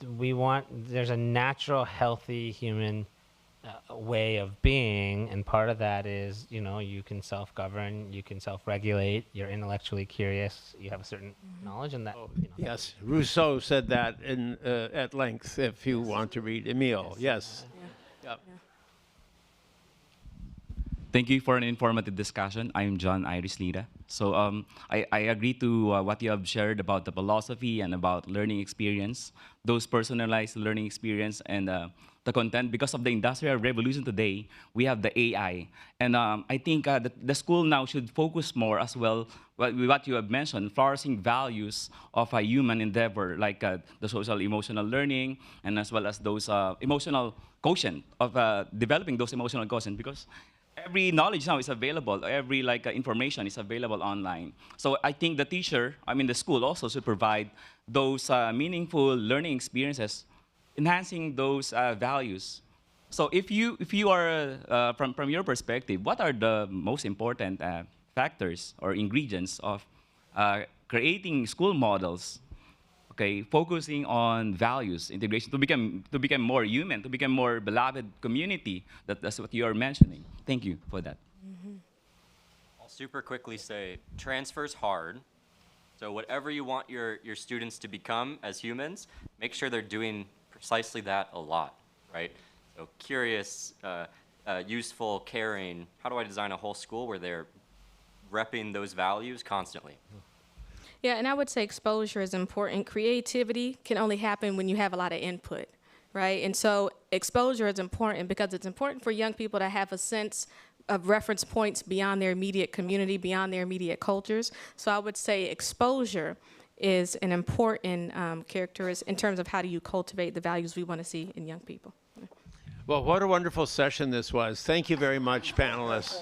there's a natural, healthy human way of being, and part of that is you can self-govern, you can self-regulate, you're intellectually curious, you have a certain knowledge, and that. Yes, Rousseau said that at length. If you want to read Emile, yes. Yeah. Yep. Yeah. Thank you for an informative discussion. I'm John Iris Lida. So I agree to what you have shared about the philosophy and about learning experience, those personalized learning experience and the content. Because of the industrial revolution today, we have the AI. And I think the school now should focus more as well with what you have mentioned, flourishing values of a human endeavor, like the social emotional learning, and as well as those emotional quotient of developing those emotional quotient, because every knowledge now is available, every information is available online. So I think the teacher, the school also should provide those meaningful learning experiences, enhancing those values. So if you are, from your perspective, what are the most important factors or ingredients of creating school models, focusing on values, integration, to become more human, to become more beloved community? That's what you are mentioning. Thank you for that. I'll super quickly say, transfer's hard. So whatever you want your students to become as humans, make sure they're doing precisely that a lot, right? So curious, useful, caring. How do I design a whole school where they're repping those values constantly? Yeah, and I would say exposure is important. Creativity can only happen when you have a lot of input, right? And so exposure is important because it's important for young people to have a sense of reference points beyond their immediate community, beyond their immediate cultures. So I would say exposure is an important characteristic in terms of how do you cultivate the values we want to see in young people. Well, what a wonderful session this was. Thank you very much, panelists.